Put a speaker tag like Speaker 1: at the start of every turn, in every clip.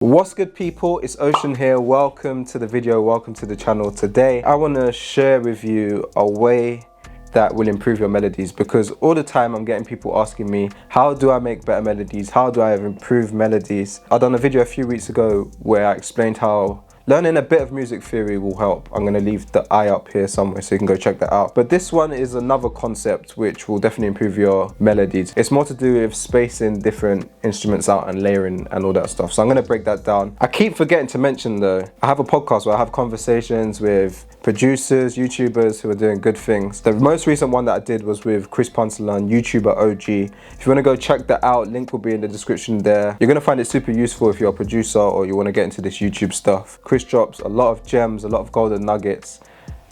Speaker 1: What's good, people? It's Ocean here. Welcome to the video, welcome to the channel. Today I want to share with you a way that will improve your melodies, because all the time I'm getting people asking me, how do I make better melodies? How do I improve melodies? I done a video a few weeks ago where I explained how learning a bit of music theory will help. I'm going to leave the eye up here somewhere so you can go check that out. But this one is another concept which will definitely improve your melodies. It's more to do with spacing different instruments out and layering and all that stuff. So I'm going to break that down. I keep forgetting to mention though, I have a podcast where I have conversations with producers, YouTubers who are doing good things. The most recent one that I did was with Chris Poncelan, YouTuber OG. If you want to go check that out, link will be in the description there. You're going to find it super useful if you're a producer or you want to get into this YouTube stuff. Chris drops a lot of gems, a lot of golden nuggets.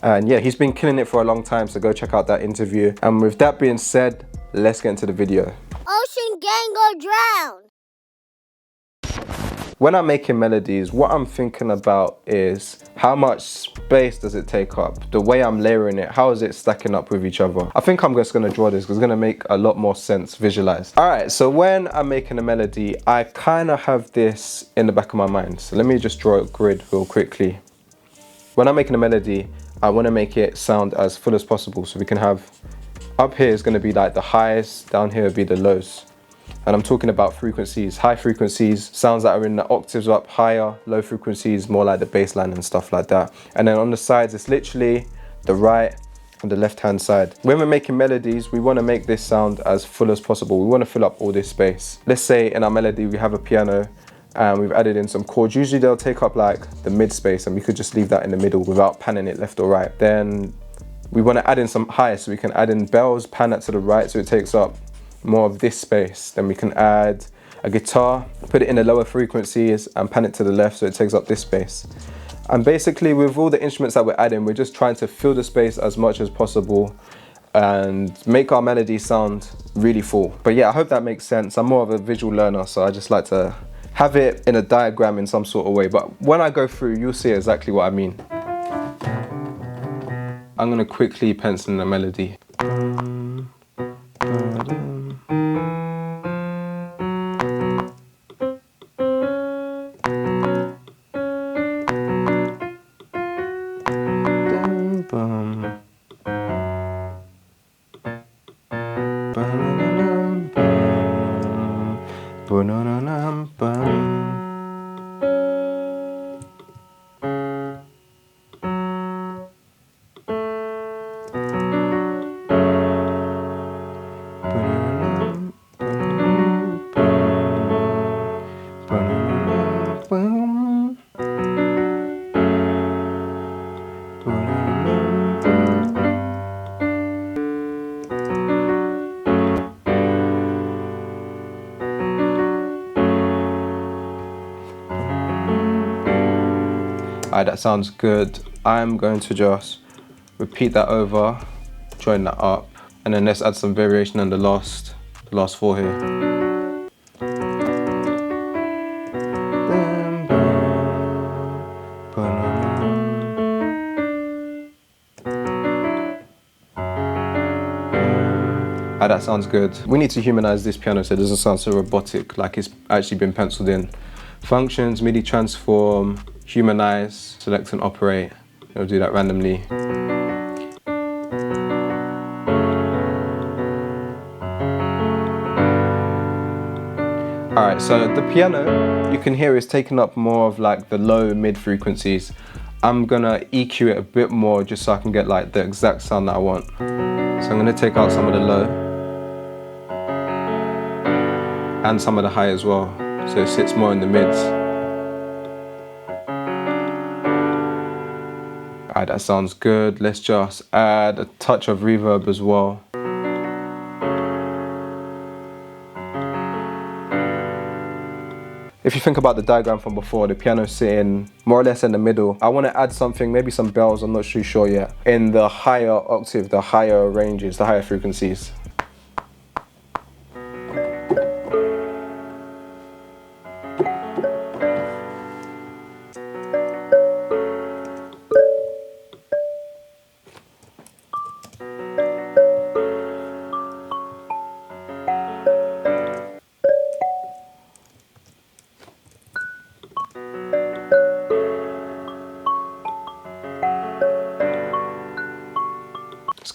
Speaker 1: And yeah, he's been killing it for a long time, so go check out that interview. And with that being said, let's get into the video.
Speaker 2: Ocean gang go drown.
Speaker 1: When I'm making melodies, what I'm thinking about is how much space does it take up? The way I'm layering it, how is it stacking up with each other? I think I'm just gonna draw this because it's gonna make a lot more sense visualized. All right, so when I'm making a melody, I kind of have this in the back of my mind. So let me just draw a grid real quickly. When I'm making a melody, I wanna make it sound as full as possible. So we can have, up here is gonna be like the highs, down here would be the lows. And I'm talking about frequencies, high frequencies, sounds that are in the octaves up higher, low frequencies, more like the bass line and stuff like that. And then on the sides, it's literally the right and the left hand side. When we're making melodies, we want to make this sound as full as possible. We want to fill up all this space. Let's say in our melody, we have a piano and we've added in some chords. Usually they'll take up like the mid space and we could just leave that in the middle without panning it left or right. Then we want to add in some highs, so we can add in bells, pan that to the right so it takes up more of this space. Then we can add a guitar, put it in the lower frequencies and pan it to the left so it takes up this space. And basically with all the instruments that we're adding, we're just trying to fill the space as much as possible and make our melody sound really full. But yeah, I hope that makes sense. I'm more of a visual learner, so I just like to have it in a diagram in some sort of way. But when I go through, you'll see exactly what I mean. I'm gonna quickly pencil in a melody. Alright, that sounds good. I'm going to just repeat that over, join that up, and then let's add some variation on the last four here. Alright, that sounds good. We need to humanize this piano so it doesn't sound so robotic, like it's actually been penciled in. Functions, MIDI transform, humanize, select and operate. It'll do that randomly. Alright, so the piano, you can hear it's taking up more of like the low mid frequencies. I'm gonna EQ it a bit more just so I can get like the exact sound that I want. So I'm gonna take out some of the low and some of the high as well, so it sits more in the mids. Alright, that sounds good. Let's just add a touch of reverb as well. If you think about the diagram from before, the piano's sitting more or less in the middle. I want to add something, maybe some bells, I'm not too sure yet, in the higher octave, the higher ranges, the higher frequencies.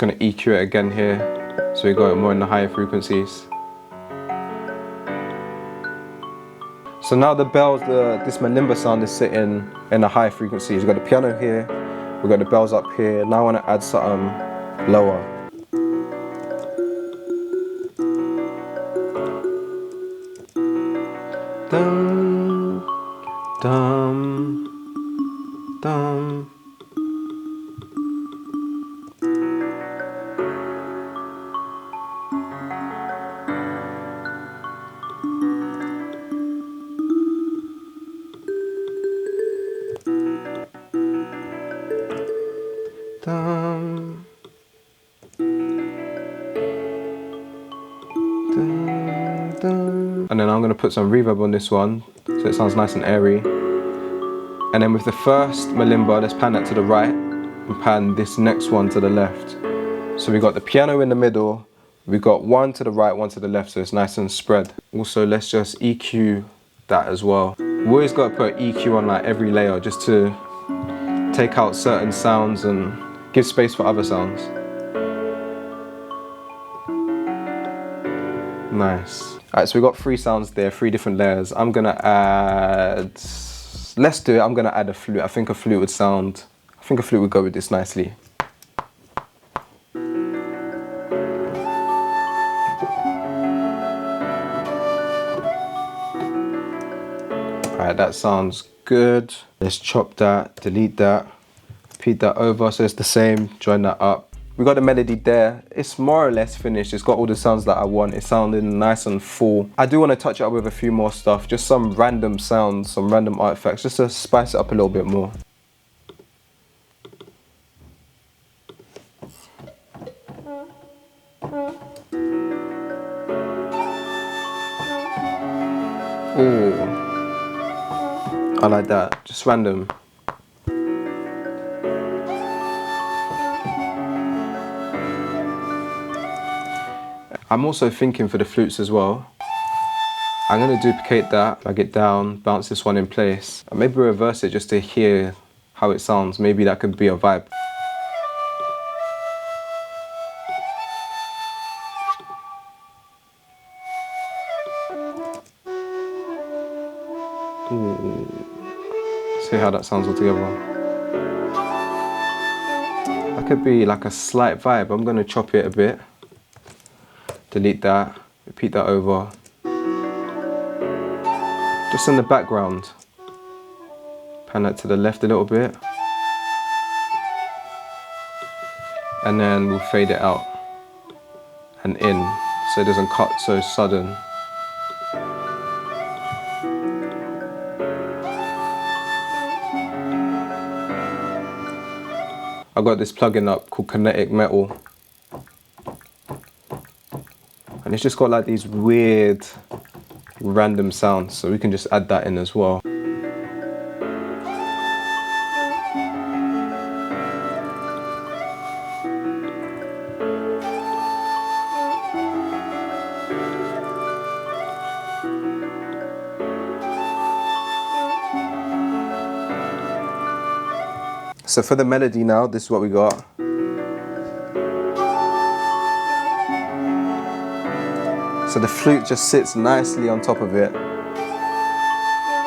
Speaker 1: gonna EQ it again here, so we got it more in the higher frequencies. So now the bells, this marimba sound is sitting in the high frequencies. We've got the piano here, we've got the bells up here. Now I want to add something lower. Dum, dum, dum. Dum, dum, dum. And then I'm going to put some reverb on this one so it sounds nice and airy. And then with the first marimba, let's pan that to the right and pan this next one to the left. So we got the piano in the middle, we got one to the right, one to the left, so it's nice and spread. Also, let's just EQ that as well. We always got to put EQ on like every layer just to take out certain sounds and give space for other sounds. Nice. Alright, so we got 3 sounds there, 3 different layers. I'm gonna add, let's do it, I'm gonna add a flute. I think a flute would go with this nicely. Alright, that sounds good. Let's chop that, delete that, repeat that over so it's the same, join that up. We got the melody there. It's more or less finished. It's got all the sounds that I want. It's sounding nice and full. I do want to touch it up with a few more stuff, just some random sounds, some random artifacts, just to spice it up a little bit more. Ooh, I like that, just random. I'm also thinking for the flutes as well. I'm going to duplicate that, drag it down, bounce this one in place, and maybe reverse it just to hear how it sounds. Maybe that could be a vibe. Ooh. See how that sounds all together. That could be like a slight vibe. I'm going to chop it a bit. Delete that, repeat that over. Just in the background. Pan that to the left a little bit. And then we'll fade it out and in so it doesn't cut so sudden. I got this plugin up called Kinetic Metal. And it's just got like these weird random sounds, so we can just add that in as well. So for the melody now, this is what we got. So the flute just sits nicely on top of it.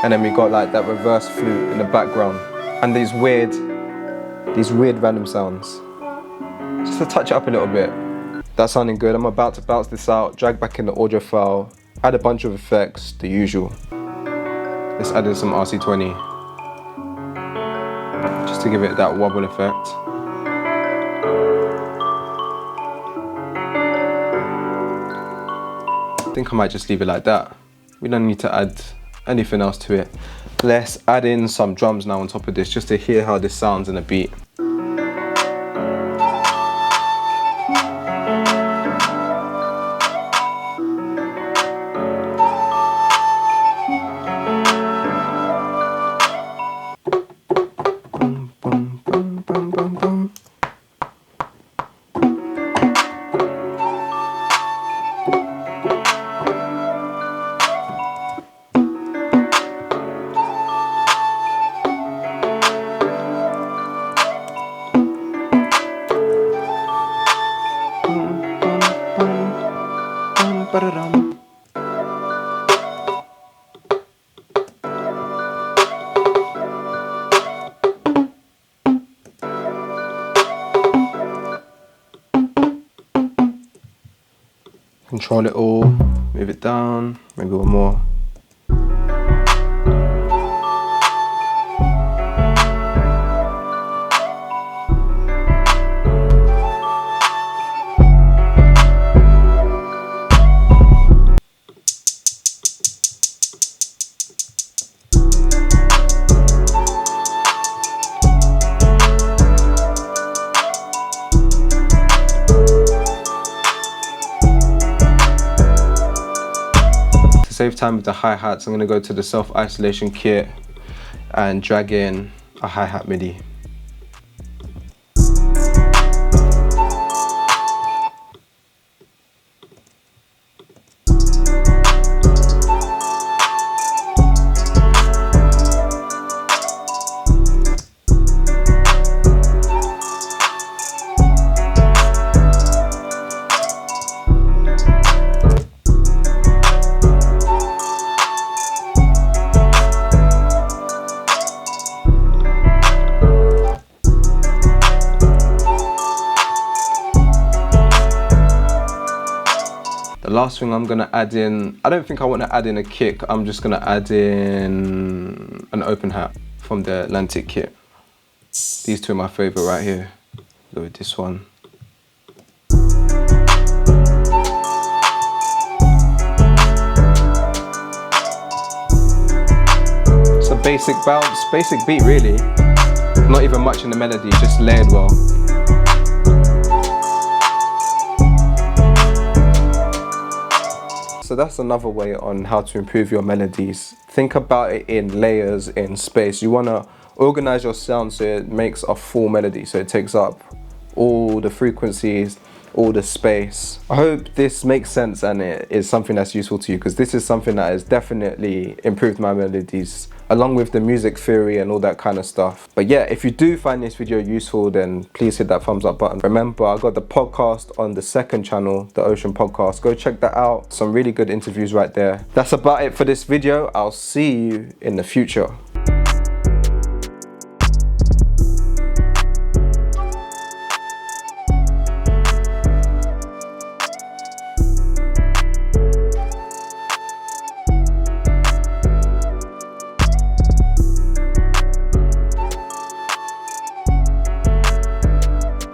Speaker 1: And then we got like that reverse flute in the background. And these weird random sounds. Just to touch it up a little bit. That's sounding good. I'm about to bounce this out, drag back in the audio file, add a bunch of effects, the usual. Let's add in some RC20. Just to give it that wobble effect. I think I might just leave it like that. We don't need to add anything else to it. Let's add in some drums now on top of this just to hear how this sounds in a beat. Control it all, move it down, maybe one more. Save time with the hi-hats, I'm going to go to the self-isolation kit and drag in a hi-hat MIDI. The last thing I'm gonna add in, I don't think I want to add in a kick, I'm just gonna add in an open hat from the Atlantic kit. These two are my favorite right here. Go with this one. It's a basic bounce, basic beat really. Not even much in the melody, just layered well. So that's another way on how to improve your melodies. Think about it in layers, in space. You want to organize your sound so it makes a full melody, so it takes up all the frequencies, all the space. I hope this makes sense and it is something that's useful to you, because this is something that has definitely improved my melodies, along with the music theory and all that kind of stuff. But yeah, if you do find this video useful, then please hit that thumbs up button. Remember, I got the podcast on the second channel, the Ocean Podcast. Go check that out. Some really good interviews right there. That's about it for this video. I'll see you in the future.